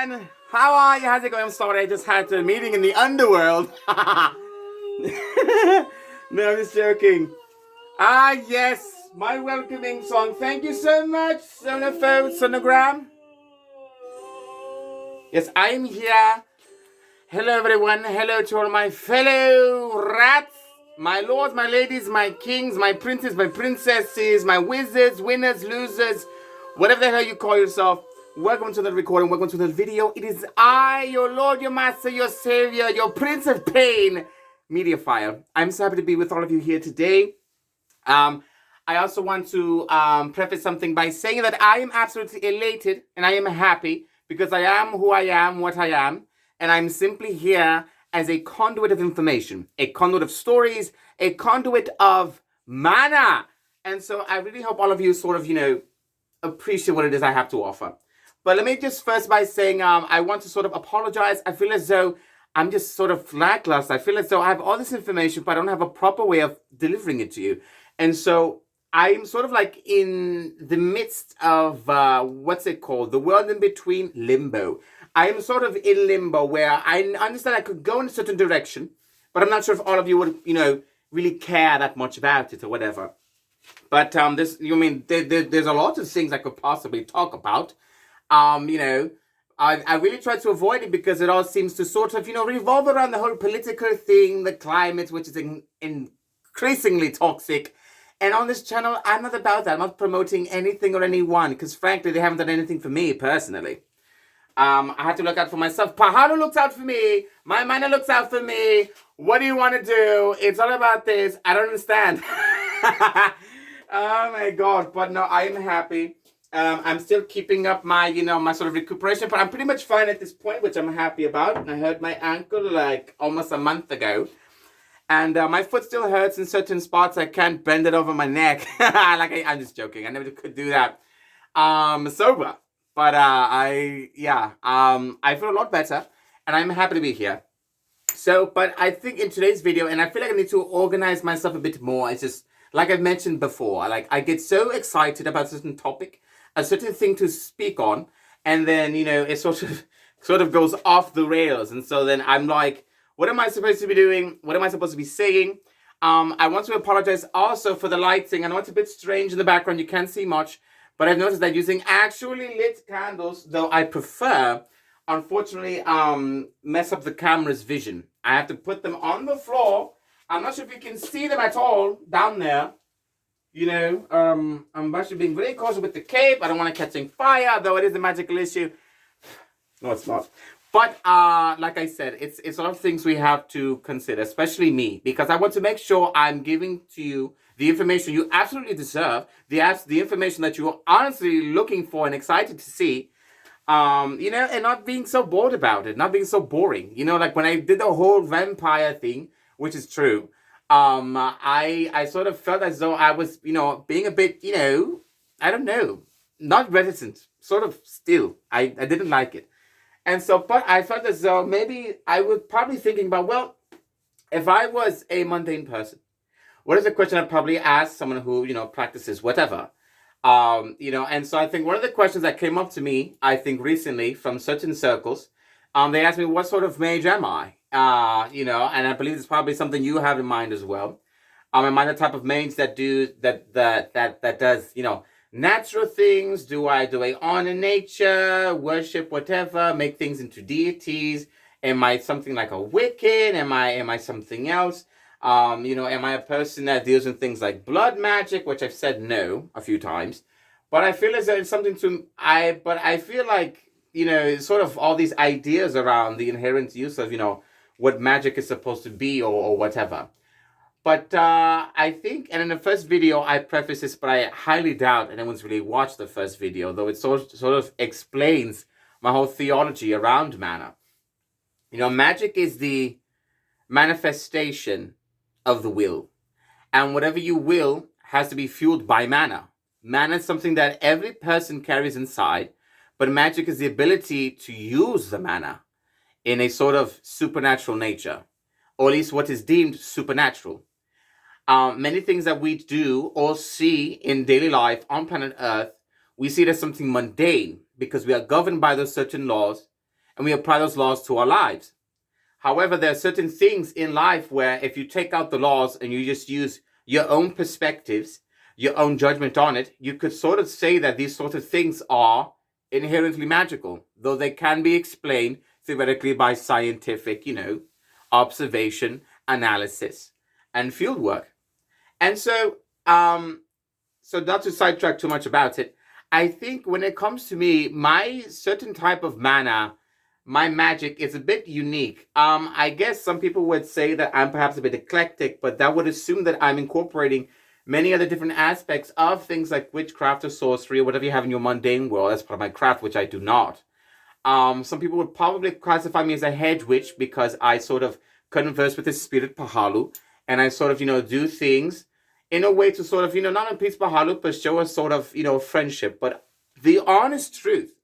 everyone. How are you? How's it going? I'm sorry, I just had a meeting in the underworld. No, I'm just joking. Yes, my welcoming song. Thank you so much, Sonogram. Yes, I'm here. Hello, everyone. Hello to all my fellow rats, my lords, my ladies, my kings, my princes, my princesses, my wizards, winners, losers, whatever the hell you call yourself. Welcome to the recording. Welcome to the video. It is I, your Lord, your Master, your Savior, your Prince of Pain, Mediafire. I'm so happy to be with all of you here today. I also want to preface something by saying that I am absolutely elated and I am happy because I am who I am, what I am, and I'm simply here as a conduit of information, a conduit of stories, a conduit of mana. And so I really hope all of you sort of, appreciate what it is I have to offer. But let me just first by saying I want to sort of apologize. I feel as though I'm just sort of lackluster. I feel as though I have all this information, but I don't have a proper way of delivering it to you. And so I'm sort of like in the midst of, what's it called? The world in between, limbo. I am sort of in limbo where I understand I could go in a certain direction, but I'm not sure if all of you would, really care that much about it or whatever. But there's a lot of things I could possibly talk about. I really try to avoid it because it all seems to sort of, revolve around the whole political thing, the climate, which is increasingly toxic. And on this channel, I'm not about that. I'm not promoting anything or anyone because, frankly, they haven't done anything for me personally. I had to look out for myself. Pahalo looks out for me. My mana looks out for me. What do you want to do? It's all about this. I don't understand. Oh my God. But no, I am happy. I'm still keeping up my, my sort of recuperation, but I'm pretty much fine at this point, which I'm happy about. I hurt my ankle like almost a month ago. And my foot still hurts in certain spots. I can't bend it over my neck. I'm just joking. I never could do that. Sober. But I feel a lot better. And I'm happy to be here. So, but I think in today's video, and I feel like I need to organize myself a bit more. It's just, like I've mentioned before, like I get so excited about a certain topic, a certain thing to speak on, and then, it sort of goes off the rails. And so then I'm like, what am I supposed to be doing? What am I supposed to be saying? I want to apologize also for the lighting. I know it's a bit strange in the background. You can't see much. But I've noticed that using actually lit candles, though I prefer, unfortunately, mess up the camera's vision. I have to put them on the floor. I'm not sure if you can see them at all down there. I'm actually being very cautious with the cape. I don't want to catching fire, though it is a magical issue. No, it's not. But like I said, it's a lot of things we have to consider, especially me, because I want to make sure I'm giving to you the information you absolutely deserve, the information that you're honestly looking for and excited to see, and not being so bored about it, not being so boring. Like when I did the whole vampire thing, which is true, I sort of felt as though I was, being a bit, I don't know, not reticent, sort of still. I didn't like it. And so, but I felt as though maybe I was probably thinking about, well, if I was a mundane person, what is the question I'd probably ask someone who, practices whatever? And so I think one of the questions that came up to me, I think recently from certain circles, they asked me, what sort of mage am I? And I believe it's probably something you have in mind as well. Am I the type of mage that does, natural things? Do I honor nature, worship whatever, make things into deities? Am I something like a Wiccan? Am I something else? Am I a person that deals in things like blood magic, which I've said no a few times, but I feel as though it's something but I feel like, sort of all these ideas around the inherent use of, what magic is supposed to be or whatever. But I think, and in the first video, I preface this, but I highly doubt anyone's really watched the first video, though it sort of explains my whole theology around mana. Magic is the manifestation of the will. And whatever you will has to be fueled by mana. Mana is something that every person carries inside, but magic is the ability to use the mana in a sort of supernatural nature, or at least what is deemed supernatural. Many things that we do or see in daily life on planet Earth, we see it as something mundane because we are governed by those certain laws and we apply those laws to our lives. However, there are certain things in life where if you take out the laws and you just use your own perspectives, your own judgment on it, you could sort of say that these sort of things are inherently magical, though they can be explained theoretically by scientific, observation, analysis, and field work. And so not to sidetrack too much about it, I think when it comes to me, my certain type of mana, my magic is a bit unique. I guess some people would say that I'm perhaps a bit eclectic, but that would assume that I'm incorporating many other different aspects of things like witchcraft or sorcery or whatever you have in your mundane world as part of my craft, which I do not. Some people would probably classify me as a hedge witch because I sort of converse with the spirit Pahalu, and I sort of, do things in a way to sort of, not appease Pahalu, but show a sort of, friendship. But the honest truth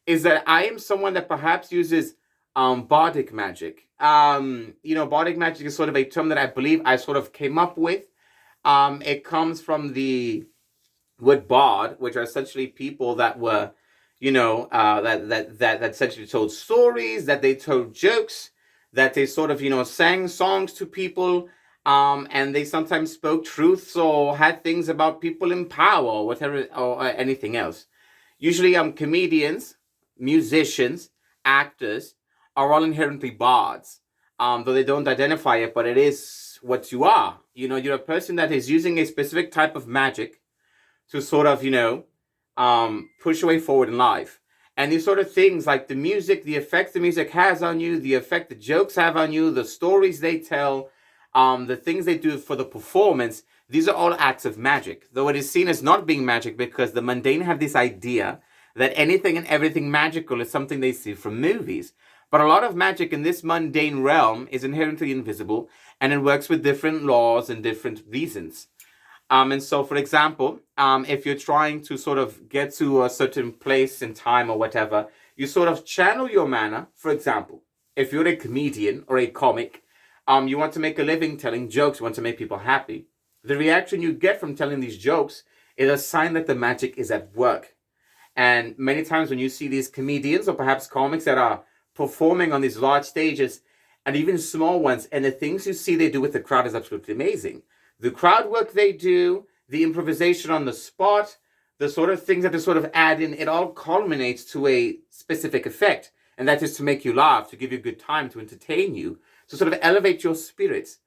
is that I am someone that perhaps uses bardic magic. Bardic magic is sort of a term that I believe I sort of came up with. It comes from the word bard, which are essentially people that were, that essentially told stories, that they told jokes, that they sort of, sang songs to people, and they sometimes spoke truths or had things about people in power or whatever, or anything else. Usually, comedians, musicians, actors are all inherently bards, though they don't identify it, but it is what you are. You're a person that is using a specific type of magic to sort of, push your way forward in life. And these sort of things like the music, the effects the music has on you, the effect the jokes have on you, the stories they tell, the things they do for the performance, these are all acts of magic, though it is seen as not being magic because the mundane have this idea that anything and everything magical is something they see from movies. But a lot of magic in this mundane realm is inherently invisible, and it works with different laws and different reasons. And so, for example, if you're trying to sort of get to a certain place in time or whatever, you sort of channel your mana. For example, if you're a comedian or a comic, you want to make a living telling jokes, you want to make people happy. The reaction you get from telling these jokes is a sign that the magic is at work. And many times when you see these comedians or perhaps comics that are performing on these large stages and even small ones, and the things you see they do with the crowd is absolutely amazing. The crowd work they do, the improvisation on the spot, the sort of things that they sort of add in, it all culminates to a specific effect. And that is to make you laugh, to give you a good time, to entertain you, to sort of elevate your spirits.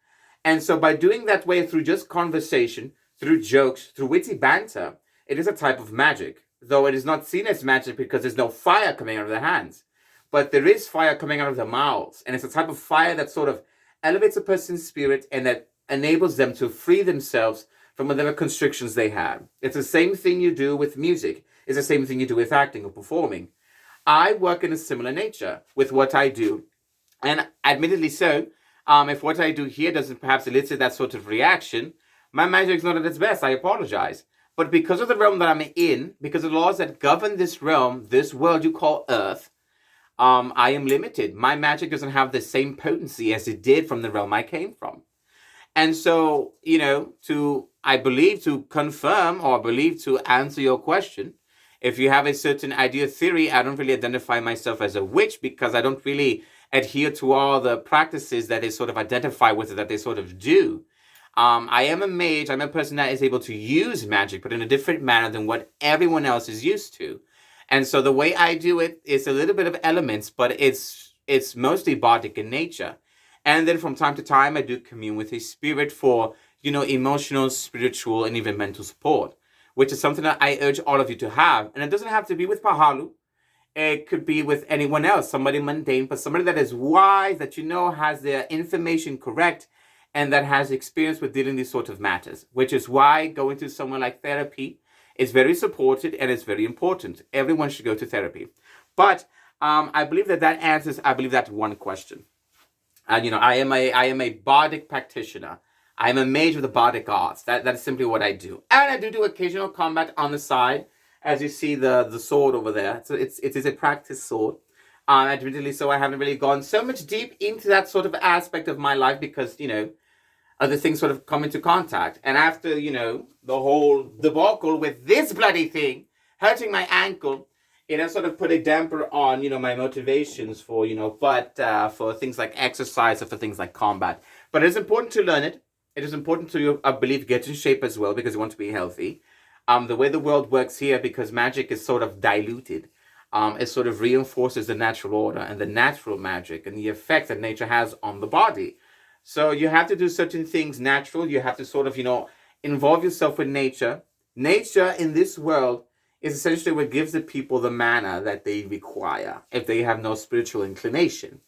And so by doing that way through just conversation, through jokes, through witty banter, it is a type of magic. Though it is not seen as magic because there's no fire coming out of their hands. But there is fire coming out of their mouths. And it's a type of fire that sort of elevates a person's spirit and that enables them to free themselves from whatever constrictions they have. It's the same thing you do with music. It's the same thing you do with acting or performing. I work in a similar nature with what I do. And admittedly so, if what I do here doesn't perhaps elicit that sort of reaction, my magic is not at its best. I apologize. But because of the realm that I'm in, because of the laws that govern this realm, this world you call Earth, I am limited. My magic doesn't have the same potency as it did from the realm I came from. And so, I believe to confirm or to answer your question, if you have a certain idea theory, I don't really identify myself as a witch because I don't really adhere to all the practices that they sort of identify with it, that they sort of do. I am a mage. I'm a person that is able to use magic, but in a different manner than what everyone else is used to. And so the way I do it is a little bit of elements, but it's mostly bardic in nature. And then from time to time, I do commune with a spirit for, emotional, spiritual, and even mental support, which is something that I urge all of you to have. And it doesn't have to be with Pahalu. It could be with anyone else, somebody mundane, but somebody that is wise, that has their information correct, and that has experience with dealing these sort of matters, which is why going to somewhere like therapy is very supported and it's very important. Everyone should go to therapy. But I believe that answers, that one question. And, I am a bardic practitioner. I am a mage of the bardic arts. That is simply what I do. And I do occasional combat on the side. As you see the sword over there. So it is a practice sword. Admittedly, so I haven't really gone so much deep into that sort of aspect of my life because, other things sort of come into contact. And after, the whole debacle with this bloody thing hurting my ankle, it has sort of put a damper on, my motivations for, for things like exercise or for things like combat. But it's important to learn it. It is important to, I believe, get in shape as well because you want to be healthy. The way the world works here, because magic is sort of diluted, it sort of reinforces the natural order and the natural magic and the effect that nature has on the body. So you have to do certain things natural. You have to sort of, involve yourself with nature. Nature in this world is essentially what gives the people the mana that they require if they have no spiritual inclination.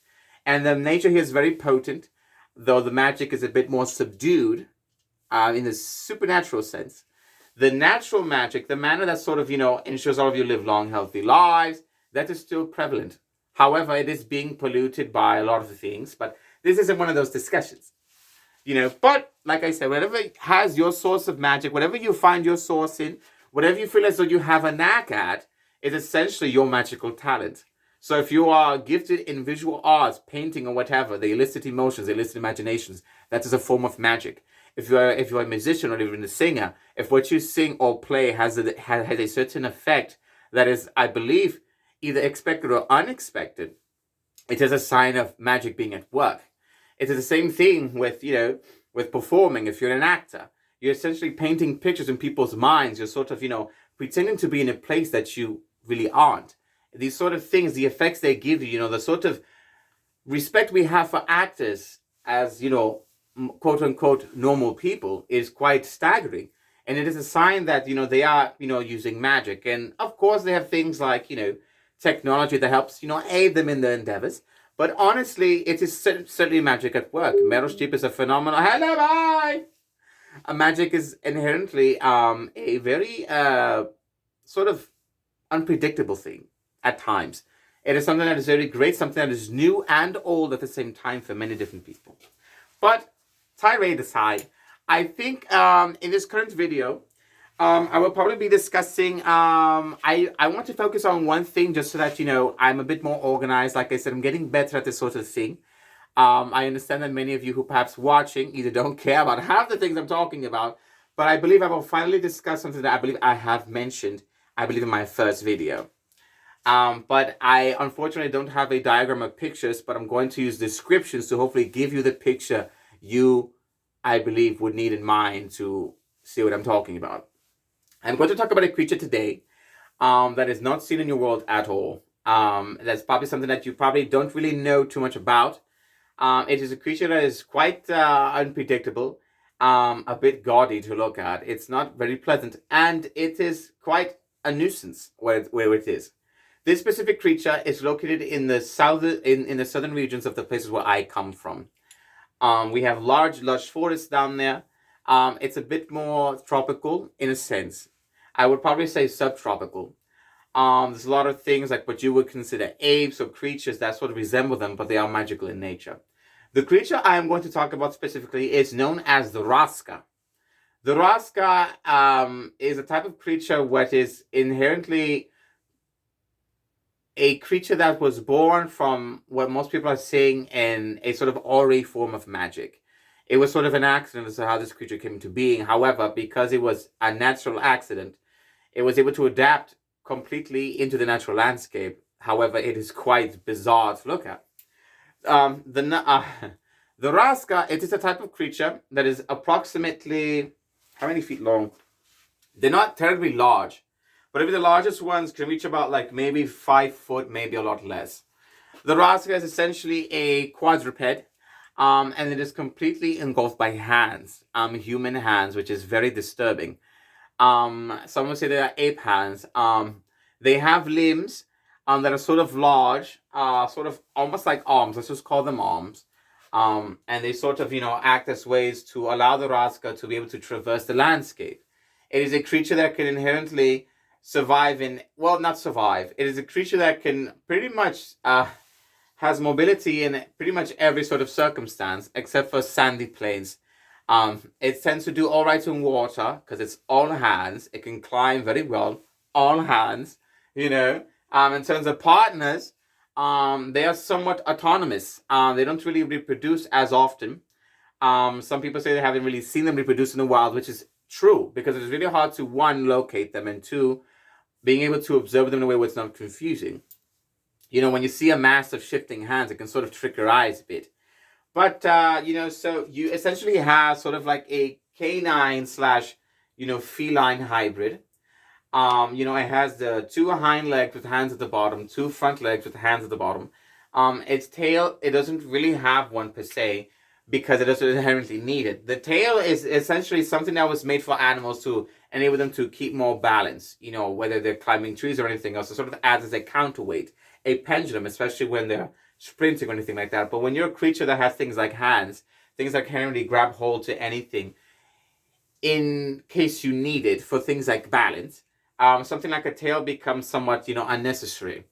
And the nature here is very potent, though the magic is a bit more subdued in the supernatural sense. The natural magic, the mana that sort of, ensures all of you live long, healthy lives, that is still prevalent. However, it is being polluted by a lot of the things, but this isn't one of those discussions. But like I said, whatever has your source of magic, whatever you find your source in, whatever you feel as though you have a knack at, is essentially your magical talent. So if you are gifted in visual arts, painting or whatever, the illicit emotions, the illicit imaginations, that is a form of magic. If you're a musician or even a singer, if what you sing or play has a certain effect that is, I believe, either expected or unexpected, it is a sign of magic being at work. It is the same thing with, with performing. If you're an actor, you're essentially painting pictures in people's minds. You're sort of, pretending to be in a place that you really aren't. These sort of things, the effects they give you, the sort of respect we have for actors as, quote unquote, normal people is quite staggering. And it is a sign that, they are, using magic. And of course, they have things like, technology that helps, aid them in their endeavors. But honestly, it is certainly magic at work. Meryl Streep is a phenomenal. Hello, bye! Magic is inherently a very sort of unpredictable thing at times. It is something that is very great, something that is new and old at the same time for many different people. But tirade aside, I think in this current video, I will probably be discussing, I want to focus on one thing just so that, I'm a bit more organized. Like I said, I'm getting better at this sort of thing. I understand that many of you who perhaps watching either don't care about half the things I'm talking about, but I believe I will finally discuss something that I believe I have mentioned, I believe in my first video. But I unfortunately don't have a diagram of pictures, but I'm going to use descriptions to hopefully give you the picture you, I believe, would need in mind to see what I'm talking about. I'm going to talk about a creature today that is not seen in your world at all. That's probably something that you probably don't really know too much about. It is a creature that is quite unpredictable, a bit gaudy to look at. It's not very pleasant, and it is quite a nuisance where it is. This specific creature is located in the southern regions of the places where I come from. We have large, lush forests down there. It's a bit more tropical in a sense. I would probably say subtropical. There's a lot of things like what you would consider apes or creatures that sort of resemble them, but they are magical in nature. The creature I am going to talk about specifically is known as the raskha. The raskha is a type of creature what is inherently a creature that was born from what most people are saying in a sort of ori form of magic. It was sort of an accident as to how this creature came into being. However, because it was a natural accident, it was able to adapt completely into the natural landscape. However, it is quite bizarre to look at. The raskha, it is a type of creature that is approximately, how many feet long? They're not terribly large, but even the largest ones can reach about like maybe 5 foot, maybe a lot less. The raskha is essentially a quadruped, and it is completely engulfed by hands, human hands, which is very disturbing. Some would say they are ape hands. They have limbs that are sort of large, sort of almost like arms. Let's just call them arms. And they sort of, act as ways to allow the raskha to be able to traverse the landscape. It is a creature that can inherently survive in, well, not survive. It is a creature that can pretty much has mobility in pretty much every sort of circumstance except for sandy plains. It tends to do all right in water because it's all hands. It can climb very well, all hands, In terms of partners, they are somewhat autonomous. They don't really reproduce as often. Some people say they haven't really seen them reproduce in the wild, which is true because it's really hard to, one, locate them, and two, being able to observe them in a way where it's not confusing. You know, when you see a mass of shifting hands, it can sort of trick your eyes a bit. But, so you essentially have sort of like a canine slash, feline hybrid. It has the two hind legs with hands at the bottom, two front legs with hands at the bottom. Its tail, it doesn't really have one per se because it doesn't inherently need it. The tail is essentially something that was made for animals to enable them to keep more balance, whether they're climbing trees or anything else. It sort of adds as a counterweight, a pendulum, especially when they're sprinting or anything like that. But when you're a creature that has things like hands, things that can really grab hold to anything in case you need it for things like balance, something like a tail becomes somewhat, unnecessary.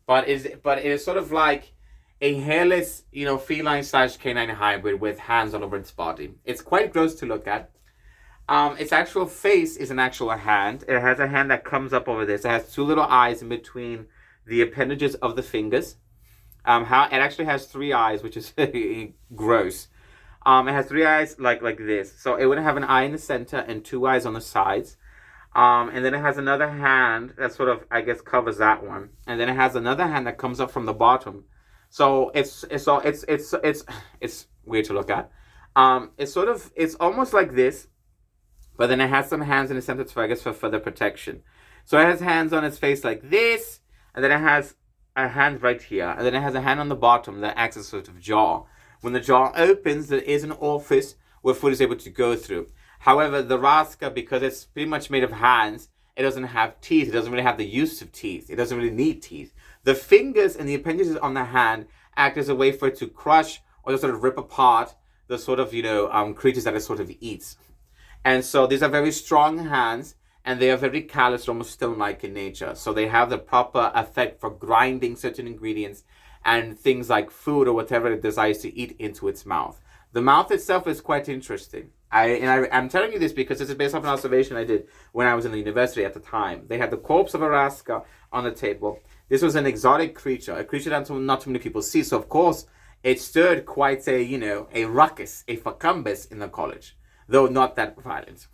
But it is sort of like a hairless, feline slash canine hybrid with hands all over its body. It's quite gross to look at. Its actual face is an actual hand. It has a hand that comes up over this. It has two little eyes in between the appendages of the fingers. It actually has three eyes, which is gross. It has three eyes like this. So it would have an eye in the center and two eyes on the sides. And then it has another hand that sort of, I guess, covers that one. And then it has another hand that comes up from the bottom. So it's weird to look at. It's almost like this, but then it has some hands in the center, I guess, for further protection. So it has hands on its face like this, and then it has a hand right here, and then it has a hand on the bottom that acts as a sort of jaw. When the jaw opens, there is an orifice where food is able to go through. However, the raskha, because it's pretty much made of hands, it doesn't have teeth. It doesn't really have the use of teeth. It doesn't really need teeth. The fingers and the appendages on the hand act as a way for it to crush or to sort of rip apart the sort of, creatures that it sort of eats. And so these are very strong hands, and they are very callous, almost stone-like in nature. So they have the proper effect for grinding certain ingredients and things like food or whatever it desires to eat into its mouth. The mouth itself is quite interesting. I'm telling you this because this is based off an observation I did when I was in the university at the time. They had the corpse of a raskha on the table. This was an exotic creature, a creature that not too many people see. So, of course, it stirred quite a ruckus, a facumbus in the college, though not that violent.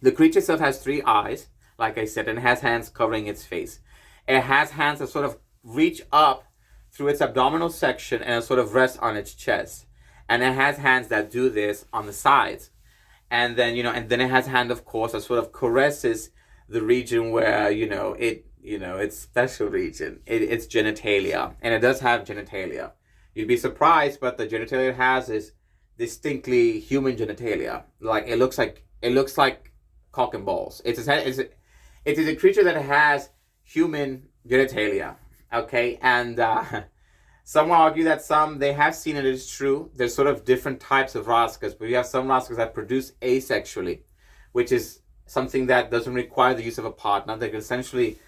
The creature itself has three eyes, like I said, and it has hands covering its face. It has hands that sort of reach up through its abdominal section and sort of rest on its chest. And it has hands that do this on the sides. And then, and then it has hand, of course, that sort of caresses the region where, its special region. It's genitalia. And it does have genitalia. You'd be surprised, but the genitalia it has is distinctly human genitalia. Like, it looks like cock and balls. It is a creature that has human genitalia. Okay? And, some will argue that they have seen it is true. There's sort of different types of raskhas, but you have some raskhas that produce asexually, which is something that doesn't require the use of a partner. They can essentially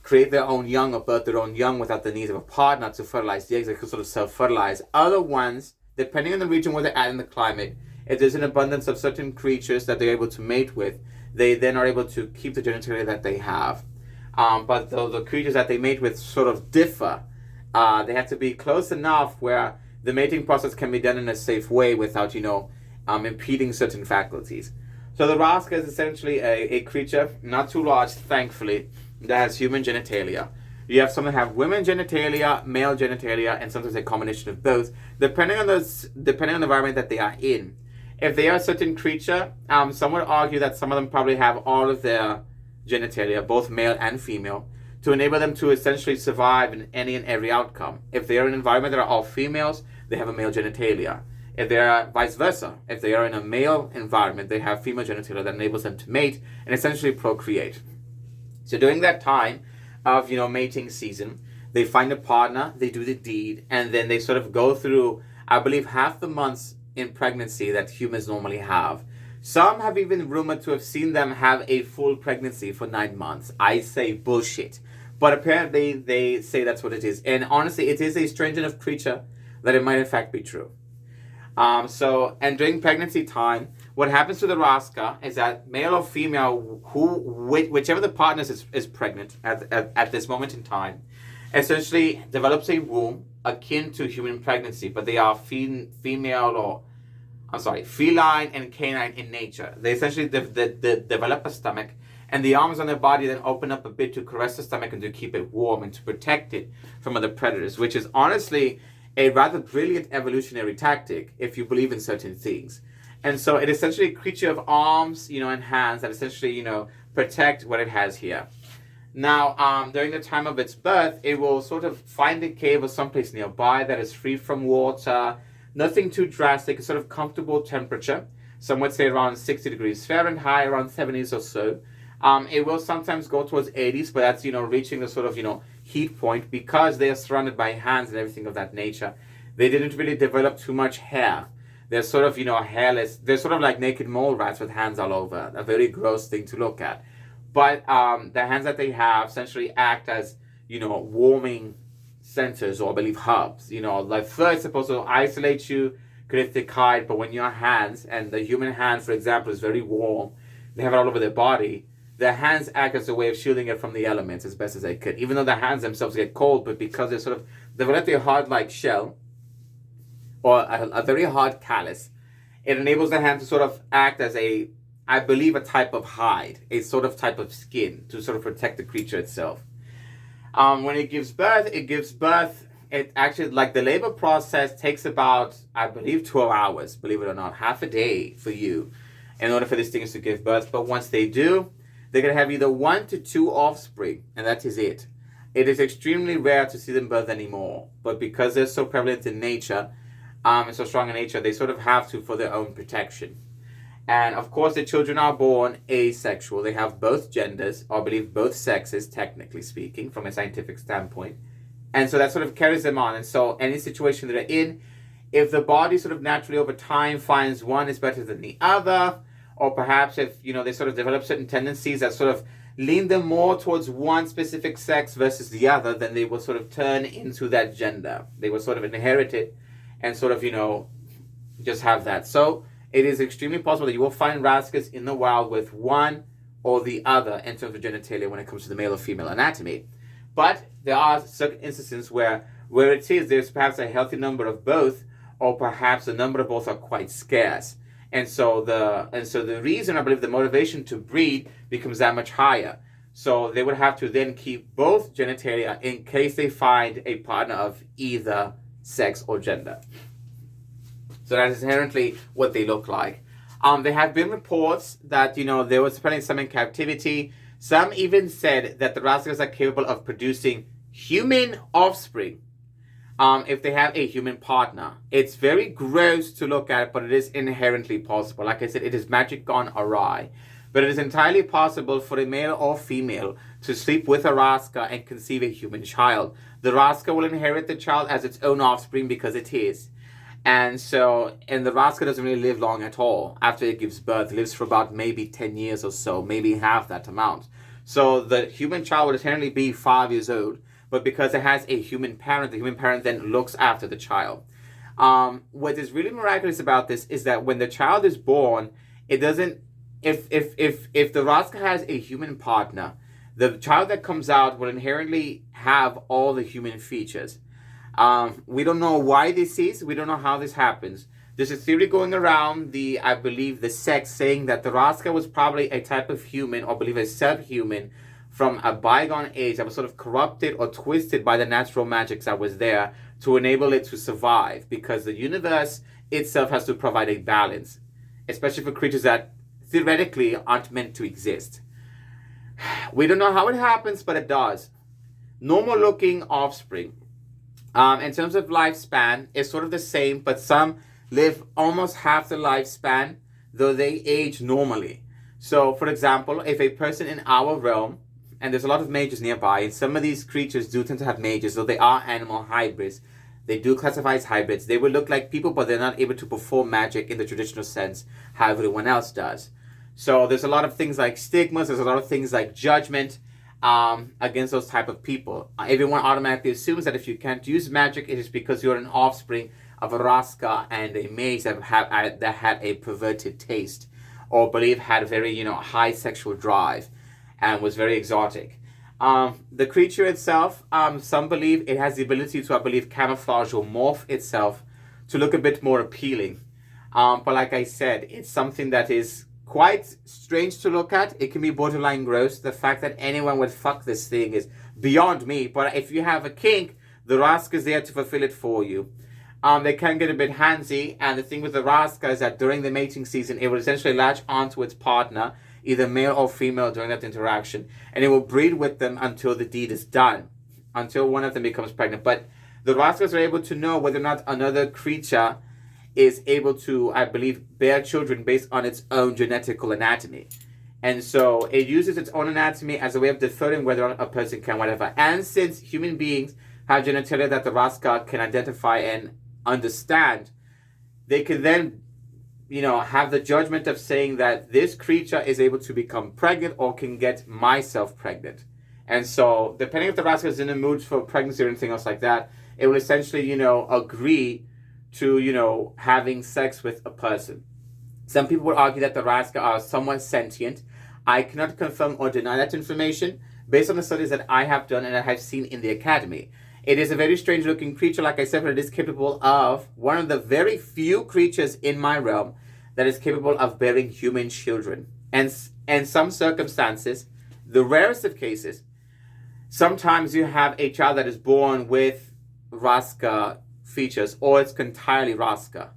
create their own young or birth their own young without the need of a partner to fertilize the eggs. They can sort of self-fertilize. Other ones, depending on the region where they're at in the climate, if there's an abundance of certain creatures that they're able to mate with, they then are able to keep the genitalia that they have. But the creatures that they mate with sort of differ. They have to be close enough where the mating process can be done in a safe way without, impeding certain faculties. So the raskha is essentially a creature, not too large, thankfully, that has human genitalia. You have some that have women genitalia, male genitalia, and sometimes a combination of both, depending on the environment that they are in. If they are a certain creature, some would argue that some of them probably have all of their genitalia, both male and female, to enable them to essentially survive in any and every outcome. If they are in an environment that are all females, they have a male genitalia. If they are vice versa, if they are in a male environment, they have female genitalia that enables them to mate and essentially procreate. So during that time of, mating season, they find a partner, they do the deed, and then they sort of go through, I believe, half the months in pregnancy that humans normally have. Some have even rumored to have seen them have a full pregnancy for 9 months. I say bullshit. But apparently they say that's what it is. And honestly, it is a strange enough creature that it might in fact be true. And during pregnancy time, what happens to the raskha is that male or female, whichever the partner is pregnant at this moment in time, essentially develops a womb akin to human pregnancy, but they are feline and canine in nature. They essentially develop a stomach, And the arms on their body then open up a bit to caress the stomach and to keep it warm and to protect it from other predators, which is honestly a rather brilliant evolutionary tactic if you believe in certain things. And so it is essentially a creature of arms, and hands that essentially, protect what it has here. Now, during the time of its birth, it will sort of find a cave or someplace nearby that is free from water, nothing too drastic, a sort of comfortable temperature. Some would say around 60 degrees Fahrenheit, around 70s or so. It will sometimes go towards 80s, but that's, reaching the sort of, heat point because they are surrounded by hands and everything of that nature. They didn't really develop too much hair. They're sort of, hairless. They're sort of like naked mole rats with hands all over. A very gross thing to look at. But the hands that they have essentially act as, warming sensors or I believe hubs. Like fur is supposed to isolate you, create thick hide, but when your hands, and the human hand, for example, is very warm, they have it all over their body, their hands act as a way of shielding it from the elements as best as they could. Even though the hands themselves get cold, but because they sort of develop a hard-like shell, or a very hard callus, it enables the hand to sort of act as I believe, a type of hide, a sort of type of skin to sort of protect the creature itself. When it gives birth, it actually, like the labor process takes about, I believe, 12 hours, believe it or not, half a day for you in order for these things to give birth. But once they do, they're going to have either 1 to 2 offspring, and that is it. It is extremely rare to see them birth anymore, but because they're so prevalent in nature, and so strong in nature, they sort of have to for their own protection. And of course, the children are born asexual. They have both genders, or I believe both sexes, technically speaking, from a scientific standpoint. And so that sort of carries them on. And so any situation that they're in, if the body sort of naturally over time finds one is better than the other, or perhaps if, they sort of develop certain tendencies that sort of lean them more towards one specific sex versus the other, then they will sort of turn into that gender. They will sort of inherit it and sort of, just have that. So it is extremely possible that you will find rascas in the wild with one or the other in terms of genitalia when it comes to the male or female anatomy. But there are certain instances where it is there's perhaps a healthy number of both, or perhaps the number of both are quite scarce. And so the reason, I believe, the motivation to breed becomes that much higher. So they would have to then keep both genitalia in case they find a partner of either sex or gender. So that is inherently what they look like. There have been reports that, there was apparently some in captivity. Some even said that the rascals are capable of producing human offspring if they have a human partner. It's very gross to look at, but it is inherently possible. Like I said, it is magic gone awry. But it is entirely possible for a male or female to sleep with a raskha and conceive a human child. The raskha will inherit the child as its own offspring because it is. And the raskha doesn't really live long at all after it gives birth. It lives for about maybe 10 years or so, maybe half that amount. So the human child would apparently be 5 years old, but because it has a human parent, the human parent then looks after the child. What is really miraculous about this is that when the child is born, it doesn't, if the raskha has a human partner, the child that comes out will inherently have all the human features. We don't know why this is. We don't know how this happens. There's a theory going around I believe the sect saying that the raskha was probably a type of human, or I believe a subhuman from a bygone age that was sort of corrupted or twisted by the natural magics that was there to enable it to survive, because the universe itself has to provide a balance, especially for creatures that theoretically aren't meant to exist. We don't know how it happens, but it does. Normal looking offspring. In terms of lifespan, it's sort of the same, but some live almost half the lifespan, though they age normally. So, for example, if a person in our realm, and there's a lot of mages nearby, and some of these creatures do tend to have mages, though they are animal hybrids, they do classify as hybrids. They will look like people, but they're not able to perform magic in the traditional sense how everyone else does. So there's a lot of things like stigmas, there's a lot of things like judgment, against those type of people. Everyone automatically assumes that if you can't use magic, it is because you're an offspring of a raskha and a mage that had a perverted taste, or believe had a very high sexual drive and was very exotic. The creature itself, some believe it has the ability to, I believe, camouflage or morph itself to look a bit more appealing. But like I said, it's something that is quite strange to look at. It can be borderline gross. The fact that anyone would fuck this thing is beyond me. But if you have a kink, the raskha is there to fulfill it for you. They can get a bit handsy, and the thing with the raskha is that during the mating season, it will essentially latch onto its partner, either male or female, during that interaction, and it will breed with them until the deed is done, until one of them becomes pregnant. But the raskas are able to know whether or not another creature is able to, I believe, bear children based on its own genetical anatomy. And so it uses its own anatomy as a way of deferring whether a person can whatever. And since human beings have genitalia that the raskha can identify and understand, they can then, have the judgment of saying that this creature is able to become pregnant or can get myself pregnant. And so, depending if the raskha is in the mood for pregnancy or anything else like that, it will essentially, agree to, having sex with a person. Some people would argue that the raskha are somewhat sentient. I cannot confirm or deny that information based on the studies that I have done and I have seen in the academy. It is a very strange looking creature, like I said, but it is capable of, one of the very few creatures in my realm that is capable of bearing human children. And in some circumstances, the rarest of cases, sometimes you have a child that is born with raskha features, or it's entirely raskha.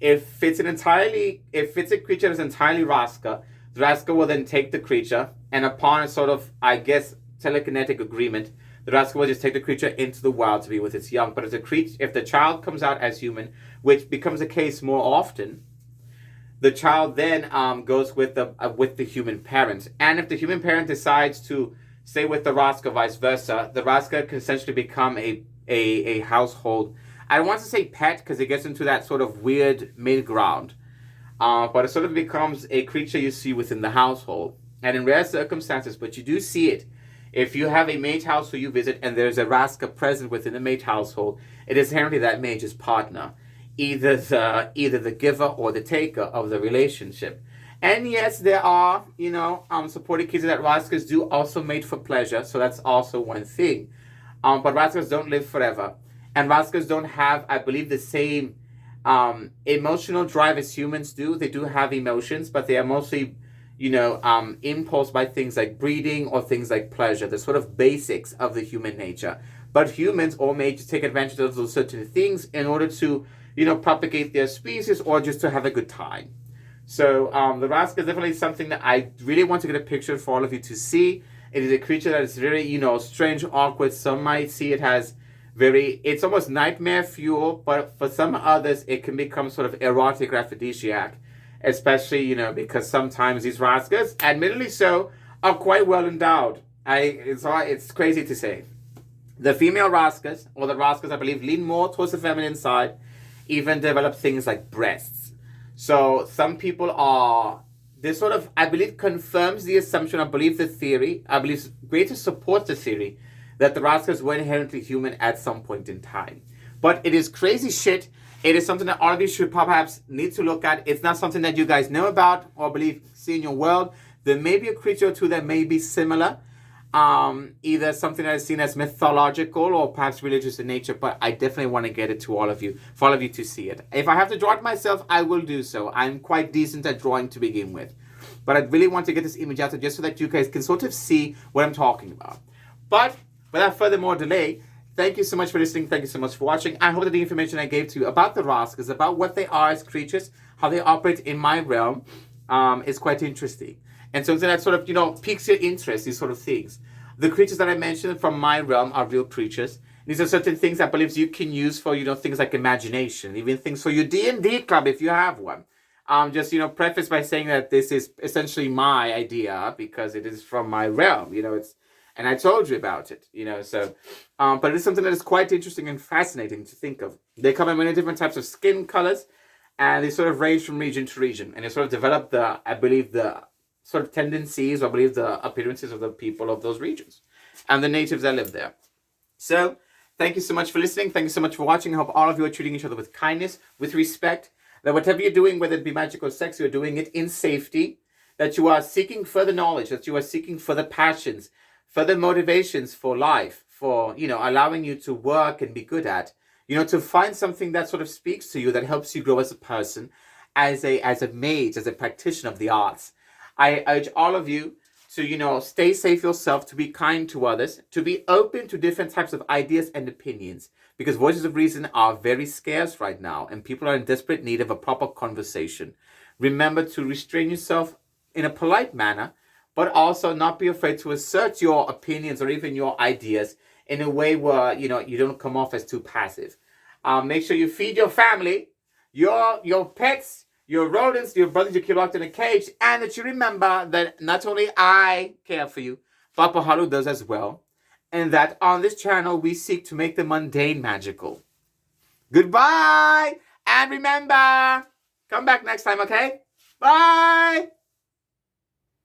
If it's a creature that's entirely raskha, the raskha will then take the creature, and upon a sort of, I guess, telekinetic agreement, the raskha will just take the creature into the wild to be with its young. But if the child comes out as human, which becomes a case more often, the child then goes with the human parent. And if the human parent decides to stay with the raskha, vice versa, the raskha can essentially become a household. I don't want to say pet because it gets into that sort of weird mid-ground. But it sort of becomes a creature you see within the household. And in rare circumstances, but you do see it, if you have a mate household you visit and there's a raskha present within the mate household, it is inherently that mate's partner, either the giver or the taker of the relationship. And yes, there are, supported cases that raskas do also mate for pleasure, so that's also one thing. But raskas don't live forever. And raskas don't have, I believe, the same emotional drive as humans do. They do have emotions, but they are mostly impulsed by things like breeding or things like pleasure, the sort of basics of the human nature. But humans all made to take advantage of those certain things in order to, propagate their species or just to have a good time. So the raskha is definitely something that I really want to get a picture for all of you to see. It is a creature that is very, strange, awkward. Some might see it as it's almost nightmare fuel, but for some others, it can become sort of erotic aphrodisiac. Especially, because sometimes these raskas, admittedly so, are quite well endowed. It's crazy to say. The female raskas, or the raskas, I believe, lean more towards the feminine side, even develop things like breasts. So some people this sort of, I believe, confirms the assumption, I believe the theory, I believe greater supports the theory that the raskas were inherently human at some point in time. But it is crazy shit. It is something that all of you should perhaps need to look at. It's not something that you guys know about or believe see in your world. There may be a creature or two that may be similar. Either something that is seen as mythological or perhaps religious in nature, but I definitely want to get it to all of you, for all of you to see it. If I have to draw it myself, I will do so. I'm quite decent at drawing to begin with. But I really want to get this image out there just so that you guys can sort of see what I'm talking about. But without further more delay, thank you so much for listening. Thank you so much for watching. I hope that the information I gave to you about the raskas, about what they are as creatures, how they operate in my realm, is quite interesting. And something that sort of, piques your interest, these sort of things. The creatures that I mentioned from my realm are real creatures. These are certain things I believe you can use for, things like imagination, even things for your D&D club if you have one. Just, preface by saying that this is essentially my idea because it is from my realm, and I told you about it, but it is something that is quite interesting and fascinating to think of. They come in many different types of skin colors, and they sort of range from region to region, and they sort of develop the sort of tendencies, or I believe the appearances of the people of those regions, and the natives that live there. So, thank you so much for listening. Thank you so much for watching. I hope all of you are treating each other with kindness, with respect, that whatever you're doing, whether it be magic or sex, you're doing it in safety, that you are seeking further knowledge, that you are seeking further passions, further motivations for life, for, allowing you to work and be good at, to find something that sort of speaks to you, that helps you grow as a person, as a mage, as a practitioner of the arts. I urge all of you to, stay safe yourself, to be kind to others, to be open to different types of ideas and opinions, because voices of reason are very scarce right now, and people are in desperate need of a proper conversation. Remember to restrain yourself in a polite manner, but also not be afraid to assert your opinions or even your ideas in a way where, you don't come off as too passive. Make sure you feed your family, your pets, your rodents, your brothers you keep locked in a cage, and that you remember that not only I care for you, Papa Haru does as well, and that on this channel we seek to make the mundane magical. Goodbye, and remember, come back next time, okay? Bye!